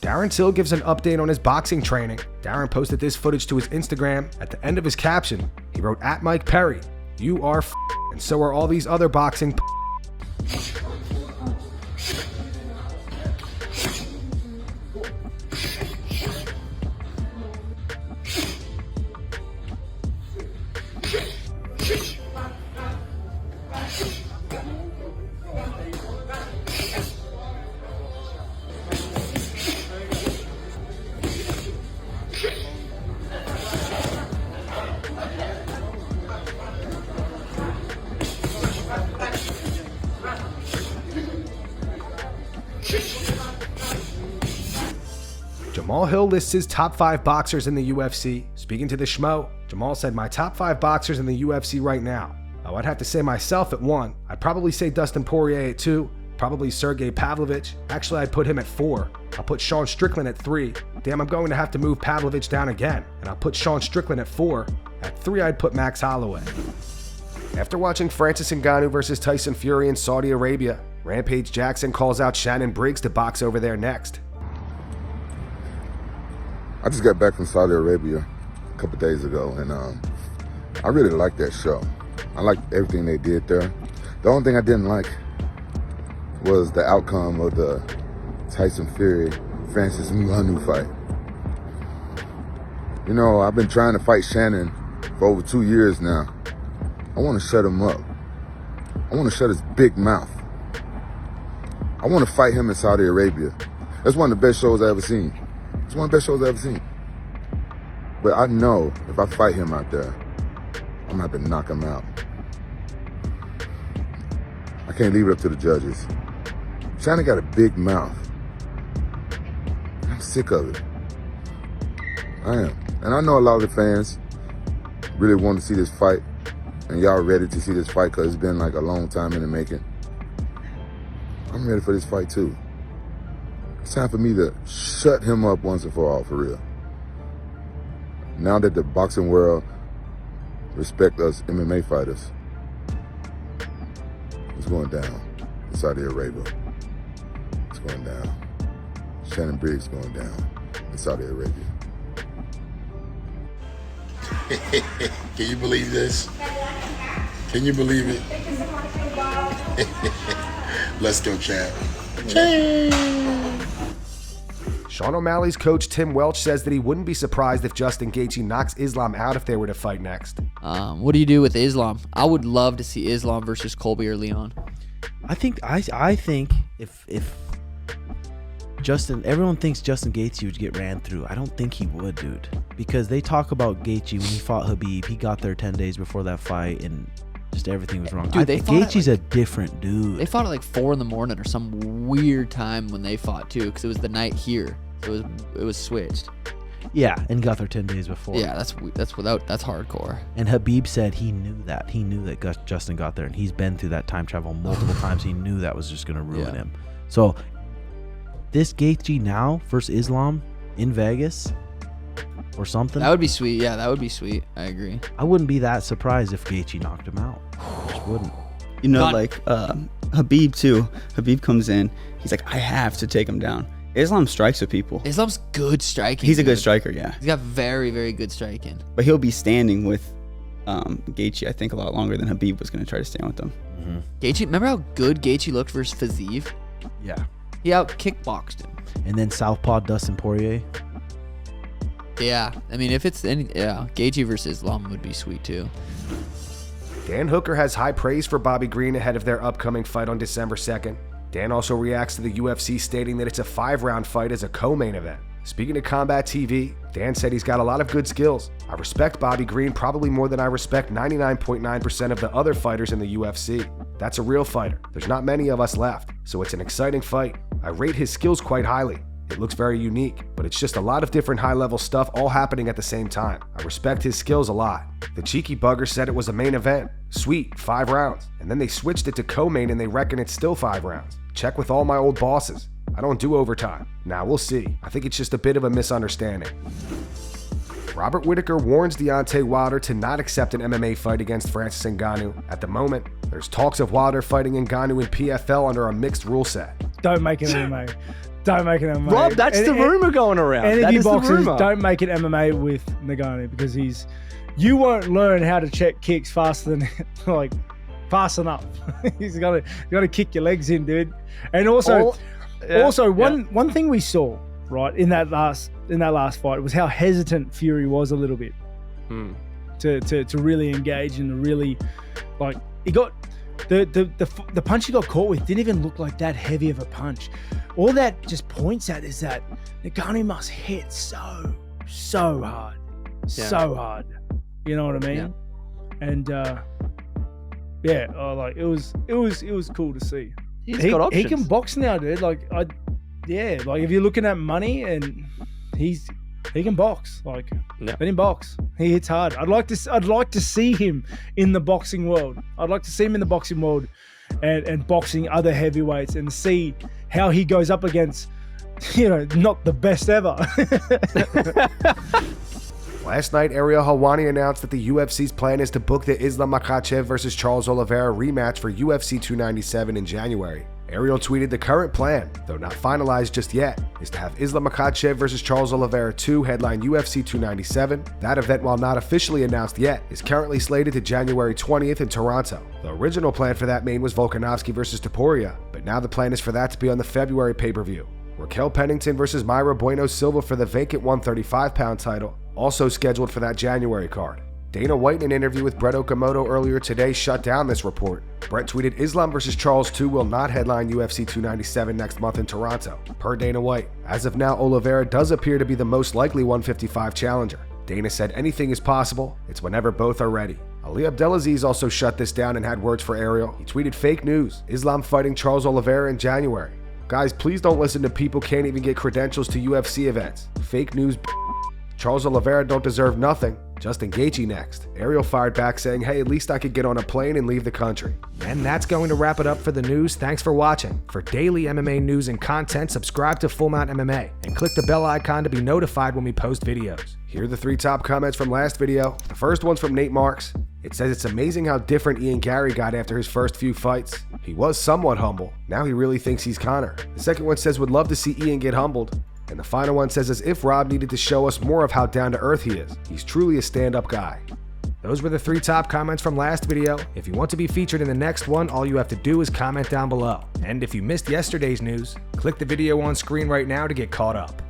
Darren Till gives an update on his boxing training. Darren posted this footage to his Instagram. At the end of his caption, he wrote, "@Mike Perry, you are and so are all these other boxing Jamal Hill lists his top 5 boxers in the UFC. Speaking to the Schmo, Jamal said, "My top 5 boxers in the UFC right now. Oh, I'd have to say myself at 1. I'd probably say Dustin Poirier at 2. Probably Sergey Pavlovich. Actually, I'd put him at 4. I'll put Sean Strickland at 3. Damn, I'm going to have to move Pavlovich down again. And I'll put Sean Strickland at 4. At 3, I'd put Max Holloway." After watching Francis Ngannou versus Tyson Fury in Saudi Arabia, Rampage Jackson calls out Shannon Briggs to box over there next. I just got back from Saudi Arabia a couple days ago, and I really liked that show. I liked everything they did there. The only thing I didn't like was the outcome of the Tyson Fury-Francis Ngannou fight. You know, I've been trying to fight Shannon for over 2 years now. I want to shut him up. I want to shut his big mouth. I want to fight him in Saudi Arabia. That's one of the best shows I've ever seen. It's one of the best shows I've ever seen. But I know if I fight him out there, I'm gonna have to knock him out. I can't leave it up to the judges. Shannon got a big mouth. I'm sick of it. I am. And I know a lot of the fans really want to see this fight, and y'all ready to see this fight because it's been like a long time in the making. I'm ready for this fight too. It's time for me to shut him up once and for all, for real. Now that the boxing world respect us MMA fighters, it's going down in Saudi Arabia. It's going down. Shannon Briggs going down in Saudi Arabia. Can you believe this? Can you believe it? Let's go, champ. Sean O'Malley's coach Tim Welch says that he wouldn't be surprised if Justin Gaethje knocks Islam out if they were to fight next. What do you do with Islam? I would love to see Islam versus Colby or Leon. I think if Justin, everyone thinks Justin Gaethje would get ran through. I don't think he would, dude. Because they talk about Gaethje when he fought Khabib. He got there 10 days before that fight and just everything was wrong. Dude, Gaethje's a different dude. They fought at like 4 in the morning or some weird time when they fought too, because it was the night here. So it was switched. Yeah, and got there 10 days before. Yeah, that's hardcore. And Khabib said he knew that. He knew that Justin got there, and he's been through that time travel multiple times. He knew that was just going to ruin him. So this Gaethje now versus Islam in Vegas or something. That would be sweet. Yeah, that would be sweet. I agree. I wouldn't be that surprised if Gaethje knocked him out. I just wouldn't. You know, like Khabib too. Khabib comes in. He's like, I have to take him down. Islam strikes with people. Islam's good striking. He's a good striker, yeah. He's got very, very good striking. But he'll be standing with Gaethje, I think, a lot longer than Khabib was going to try to stand with him. Mm-hmm. Gaethje, remember how good Gaethje looked versus Fiziev? Yeah. He out kickboxed him. And then Southpaw Dustin Poirier. Yeah, I mean, if it's any, Gaethje versus Islam would be sweet too. Dan Hooker has high praise for Bobby Green ahead of their upcoming fight on December 2nd. Dan also reacts to the UFC stating that it's a 5-round fight as a co-main event. Speaking to Combat TV, Dan said he's got a lot of good skills. I respect Bobby Green probably more than I respect 99.9% of the other fighters in the UFC. That's a real fighter. There's not many of us left, so it's an exciting fight. I rate his skills quite highly. It looks very unique, but it's just a lot of different high-level stuff all happening at the same time. I respect his skills a lot. The cheeky bugger said it was a main event. Sweet, 5 rounds. And then they switched it to co-main and they reckon it's still 5 rounds. Check with all my old bosses. I don't do overtime. Now we'll see. I think it's just a bit of a misunderstanding. Robert Whittaker warns Deontay Wilder to not accept an MMA fight against Francis Ngannou. At the moment, there's talks of Wilder fighting Ngannou in PFL under a mixed rule set. Don't make it MMA. don't make it MMA. Rob, that's the rumor going around. Any That of you is the boxers, rumor. don't make it MMA with Ngannou because you won't learn how to check kicks faster than fast enough. You got to kick your legs in, dude. And also, one thing we saw right in that last fight was how hesitant Fury was a little bit to really engage and to really he got the punch he got caught with didn't even look like that heavy of a punch. All that just points at is that Ngannou must hit so hard, so hard. You know what I mean? Yeah. And it was cool to see. He's got options. He can box now, dude. If you're looking at money and he can box. Let him box. He hits hard. I'd like to see him in the boxing world. I'd like to see him in the boxing world and boxing other heavyweights and see how he goes up against, not the best ever. Last night, Ariel Helwani announced that the UFC's plan is to book the Islam Makhachev versus Charles Oliveira rematch for UFC 297 in January. Ariel tweeted the current plan, though not finalized just yet, is to have Islam Makhachev versus Charles Oliveira 2 headline UFC 297. That event, while not officially announced yet, is currently slated to January 20th in Toronto. The original plan for that main was Volkanovski versus Topuria, but now the plan is for that to be on the February pay-per-view. Raquel Pennington versus Mayra Bueno Silva for the vacant 135-pound title, also scheduled for that January card. Dana White, in an interview with Brett Okamoto earlier today, shut down this report. Brett tweeted, Islam vs. Charles 2 will not headline UFC 297 next month in Toronto. Per Dana White, as of now, Oliveira does appear to be the most likely 155 challenger. Dana said anything is possible, it's whenever both are ready. Ali Abdelaziz also shut this down and had words for Ariel. He tweeted, fake news, Islam fighting Charles Oliveira in January. Guys, please don't listen to people who can't even get credentials to UFC events. Fake news. Charles Oliveira don't deserve nothing. Justin Gaethje next. Ariel fired back saying, hey, at least I could get on a plane and leave the country. And that's going to wrap it up for the news. Thanks for watching. For daily MMA news and content, subscribe to Full Mount MMA and click the bell icon to be notified when we post videos. Here are the 3 top comments from last video. The first one's from Nate Marks. It says it's amazing how different Ian Gary got after his first few fights. He was somewhat humble. Now he really thinks he's Conor. The second one says would love to see Ian get humbled. And the final one says as if Rob needed to show us more of how down to earth he is. He's truly a stand-up guy. Those were the 3 top comments from last video. If you want to be featured in the next one, all you have to do is comment down below. And if you missed yesterday's news, click the video on screen right now to get caught up.